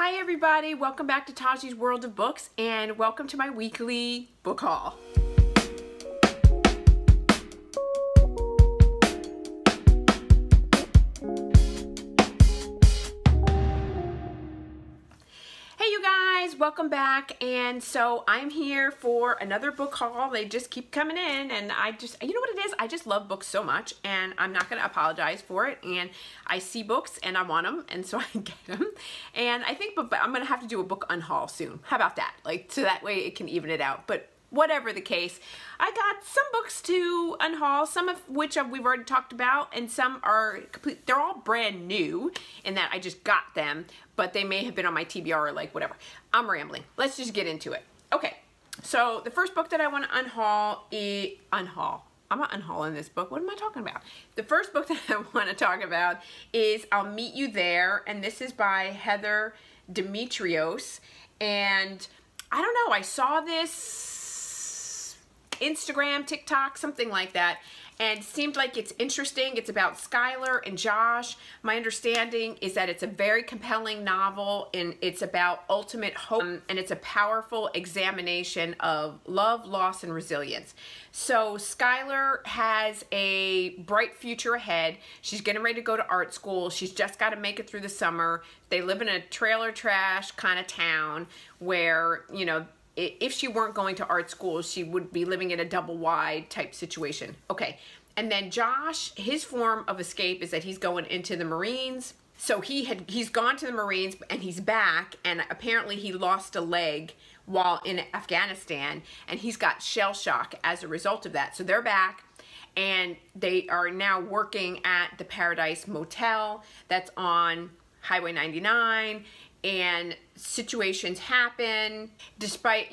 Hi everybody, welcome back to Taji's World of Books and welcome to my weekly book haul. Hey you guys, welcome back. And so I'm here for another book haul. They just keep coming in and you know what it is? I just love books so much and I'm not going to apologize for it. And I see books and I want them and so I get them. And I think but I'm going to have to do a book unhaul soon. How about that? Like, so that way it can even it out. But whatever the case, I got some books to unhaul, some of which we've already talked about, and some are complete. They're all brand new in that I just got them, but they may have been on my TBR or like whatever. I'm rambling. Let's just get into it. Okay, so the first book that I want to unhaul is I'm not unhauling this book. What am I talking about? The first book that I want to talk about is I'll Meet You There, and this is by Heather Demetrios. And I don't know, I saw this Instagram, TikTok, something like that, and seemed like it's interesting. It's about Skylar and Josh. My understanding is that it's a very compelling novel and it's about ultimate hope, and it's a powerful examination of love, loss, and resilience. So Skylar has a bright future ahead. She's getting ready to go to art school. She's just got to make it through the summer. They live in a trailer trash kind of town where, you know, if she weren't going to art school, she would be living in a double wide type situation. Okay, and then Josh, his form of escape is that he's going into the Marines. So he's gone to the Marines and he's back, and apparently he lost a leg while in Afghanistan, and he's got shell shock as a result of that. So they're back, and they are now working at the Paradise Motel that's on Highway 99. And situations happen despite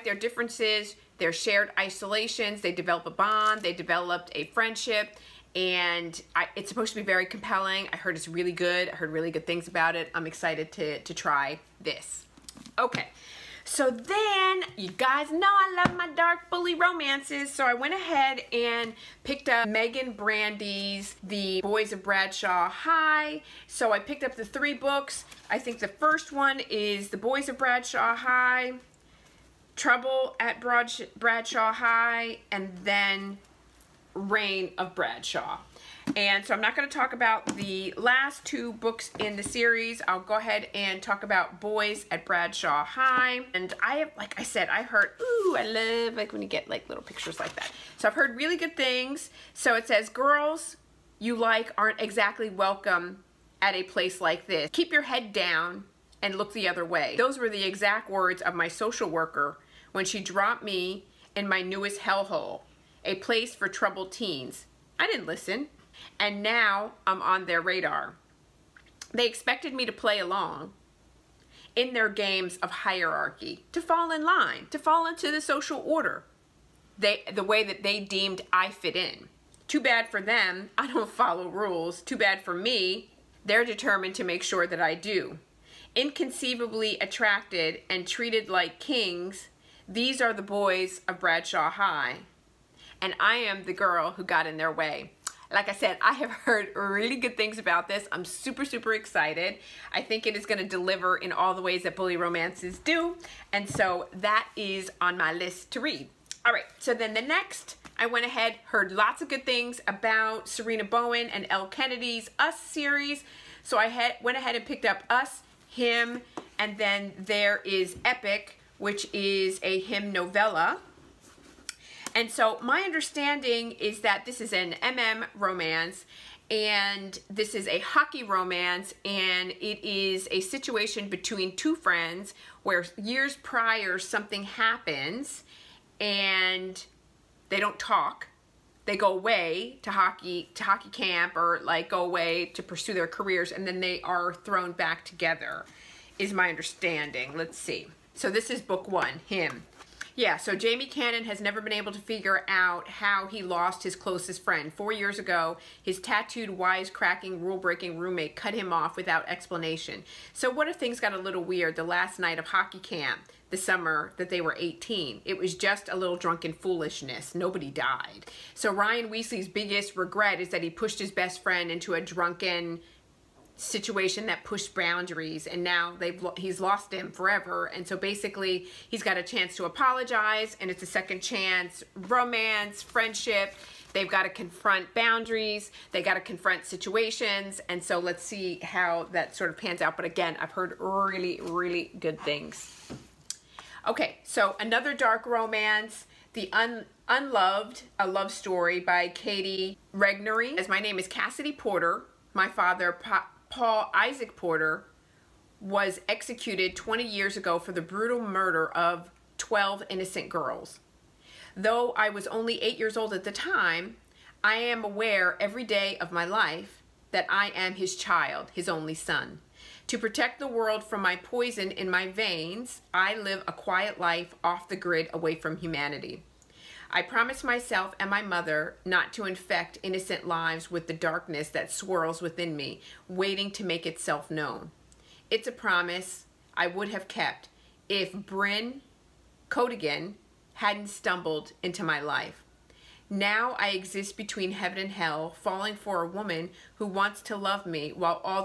their differences, their shared isolations. They develop a bond, they developed a friendship, and it's supposed to be very compelling. I heard it's really good. I heard really good things about it. I'm excited to try this. Okay, so then you guys know I love my dark bully romances, so I went ahead and picked up Meagan Brandy's The Boys of Bradshaw High. So I picked up the 3 books. I think the first one is The Boys of Bradshaw High, Trouble at Bradshaw High, and then Reign of Bradshaw. And so I'm not going to talk about the last 2 books in the series. I'll go ahead and talk about Boys at Bradshaw High. And I have, like I said, I heard, ooh, I love like when you get like little pictures like that. So I've heard really good things. So it says, girls you like aren't exactly welcome at a place like this. Keep your head down and look the other way. Those were the exact words of my social worker when she dropped me in my newest hellhole, a place for troubled teens. I didn't listen. And now I'm on their radar. They expected me to play along in their games of hierarchy, to fall in line, to fall into the social order, the way that they deemed I fit in. Too bad for them, I don't follow rules. Too bad for me, they're determined to make sure that I do. Inconceivably attracted and treated like kings, these are the boys of Bradshaw High. And I am the girl who got in their way. Like I said, I have heard really good things about this. I'm super, super excited. I think it is going to deliver in all the ways that bully romances do. And so that is on my list to read. All right, so then the next, I went ahead, heard lots of good things about Sarina Bowen and Elle Kennedy's Us series. So I went ahead and picked up Us, Him, and then there is Epic, which is a him novella. And so my understanding is that this is an romance, and this is a hockey romance, and it is a situation between 2 friends where years prior something happens and they don't talk. They go away to hockey camp, or like go away to pursue their careers, and then they are thrown back together, is my understanding. Let's see. So this is book 1, Him. Yeah, so Jamie Cannon has never been able to figure out how he lost his closest friend. 4 years ago, his tattooed, wisecracking, rule-breaking roommate cut him off without explanation. So what if things got a little weird the last night of hockey camp, the summer that they were 18? It was just a little drunken foolishness. Nobody died. So Ryan Weasley's biggest regret is that he pushed his best friend into a drunken situation that pushed boundaries, and now he's lost him forever. And so basically he's got a chance to apologize, and it's a second chance romance, friendship. They've got to confront boundaries, they got to confront situations, and so let's see how that sort of pans out. But again, I've heard really, really good things. Okay, so another dark romance, The Unloved, a love story by Katy Regnery. As my name is Cassidy Porter, my father, Paul Isaac Porter, was executed 20 years ago for the brutal murder of 12 innocent girls. Though I was only 8 years old at the time, I am aware every day of my life that I am his child, his only son. To protect the world from my poison in my veins, I live a quiet life off the grid away from humanity. I promise myself and my mother not to infect innocent lives with the darkness that swirls within me, waiting to make itself known. It's a promise I would have kept if Bryn Codigan hadn't stumbled into my life. Now I exist between heaven and hell, falling for a woman who wants to love me, while all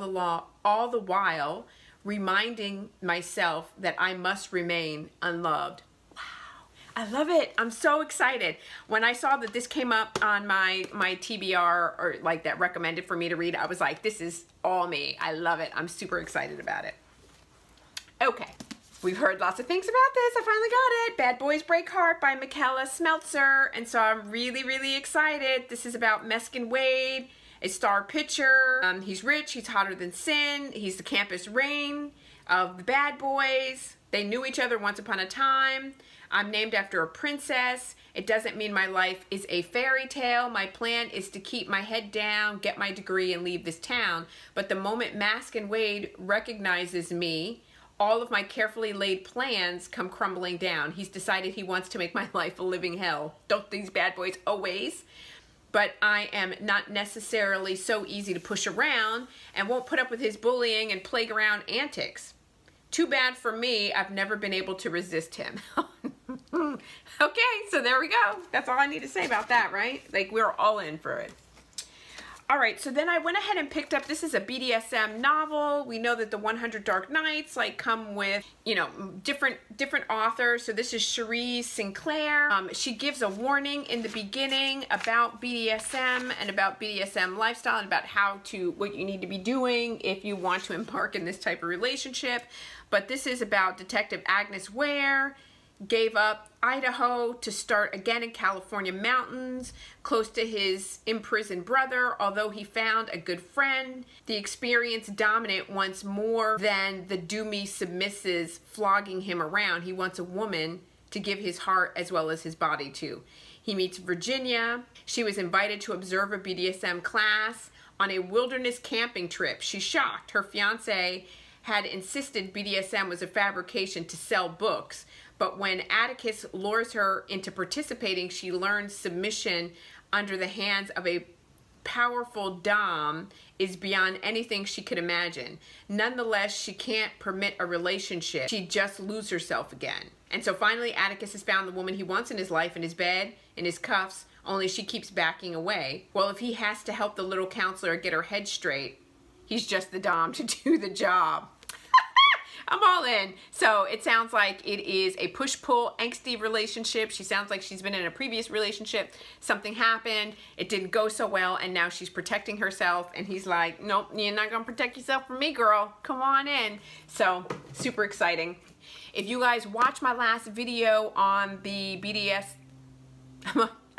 the while reminding myself that I must remain unloved. I love it. I'm so excited. When I saw that this came up on my TBR, or like that recommended for me to read, I was like, this is all me. I love it. I'm super excited about it. Okay. We've heard lots of things about this. I finally got it. Bad Boys Break Heart by Micalea Smeltzer. And so I'm really, really excited. This is about Meagan Wade, a star pitcher. He's rich. He's hotter than sin. He's the campus reign of the bad boys. They knew each other once upon a time. I'm named after a princess. It doesn't mean my life is a fairy tale. My plan is to keep my head down, get my degree, and leave this town. But the moment Meagan Wade recognizes me, all of my carefully laid plans come crumbling down. He's decided he wants to make my life a living hell. Don't these bad boys always? But I am not necessarily so easy to push around and won't put up with his bullying and playground antics. Too bad for me, I've never been able to resist him. Okay, so there we go. That's all I need to say about that, right? Like, we're all in for it. All right, so then I went ahead and picked up, this is a BDSM novel. We know that the 100 Dark Nights like come with, you know, different authors. So this is Cherise Sinclair. She gives a warning in the beginning about BDSM and about BDSM lifestyle and about what you need to be doing if you want to embark in this type of relationship. But this is about Detective Agnes Ware. Gave up Idaho to start again in California mountains, close to his imprisoned brother, although he found a good friend. The experience dominant wants more than the doomy submissives flogging him around. He wants a woman to give his heart as well as his body to. He meets Virginia. She was invited to observe a BDSM class on a wilderness camping trip. She's shocked. Her fiance had insisted BDSM was a fabrication to sell books. But when Atticus lures her into participating, she learns submission under the hands of a powerful dom is beyond anything she could imagine. Nonetheless, she can't permit a relationship. She'd just lose herself again. And so finally, Atticus has found the woman he wants in his life, in his bed, in his cuffs, only she keeps backing away. Well, if he has to help the little counselor get her head straight, he's just the dom to do the job. I'm all in. So it sounds like it is a push-pull, angsty relationship. She sounds like she's been in a previous relationship. Something happened. It didn't go so well, and now she's protecting herself. And he's like, nope, you're not going to protect yourself from me, girl. Come on in. So super exciting. If you guys watch my last video on the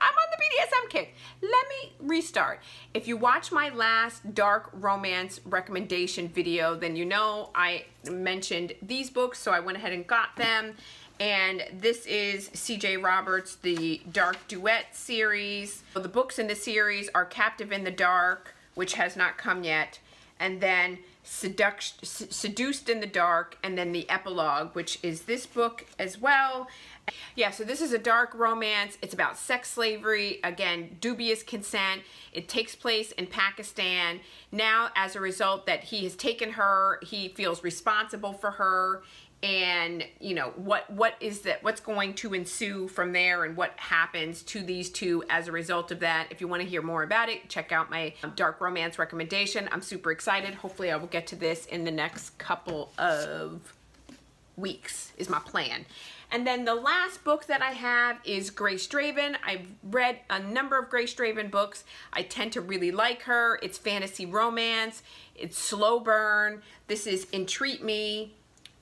I'm on the BDSM kick. Let me restart. If you watch my last dark romance recommendation video, then you know I mentioned these books, so I went ahead and got them. And this is C.J. Roberts' The Dark Duet series. So the books in the series are Captive in the Dark, which has not come yet, and then Seduced in the Dark, and then the Epilogue, which is this book as well. Yeah, so this is a dark romance. It's about sex slavery. Again, dubious consent. It takes place in Pakistan. Now, as a result that he has taken her, he feels responsible for her. And, you know, what's going to ensue from there and what happens to these two as a result of that. If you want to hear more about it, check out my dark romance recommendation. I'm super excited. Hopefully I will get to this in the next couple of weeks is my plan. And then the last book that I have is Grace Draven. I've read a number of Grace Draven books. I tend to really like her. It's fantasy romance. It's slow burn. This is Entreat Me.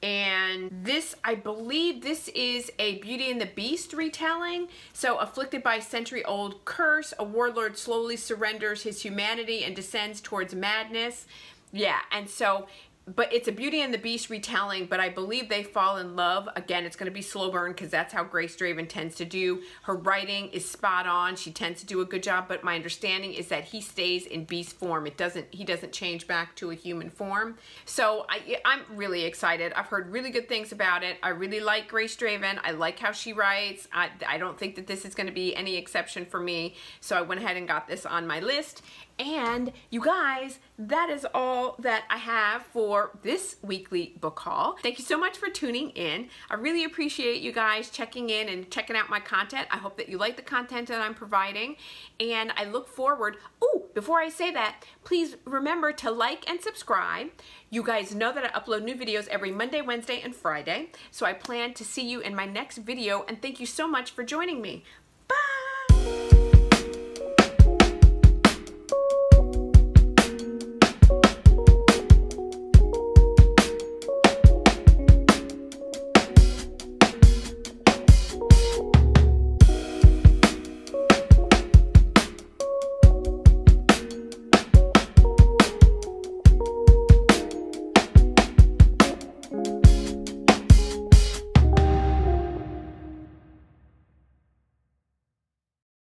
And this, I believe this is a Beauty and the Beast retelling. So, afflicted by a century-old curse, a warlord slowly surrenders his humanity and descends towards madness. Yeah, and so, but it's a Beauty and the Beast retelling, but I believe they fall in love. Again, it's going to be slow burn because that's how Grace Draven tends to do. Her writing is spot on. She tends to do a good job, but my understanding is that he stays in beast form. He doesn't change back to a human form. So I'm really excited. I've heard really good things about it. I really like Grace Draven. I like how she writes. I don't think that this is going to be any exception for me. So I went ahead and got this on my list. And you guys, that is all that I have for this weekly book haul. Thank you so much for tuning in. I really appreciate you guys checking in and checking out my content. I hope that you like the content that I'm providing. And I look forward, before I say that, please remember to like and subscribe. You guys know that I upload new videos every Monday, Wednesday, and Friday. So I plan to see you in my next video. And thank you so much for joining me. Bye!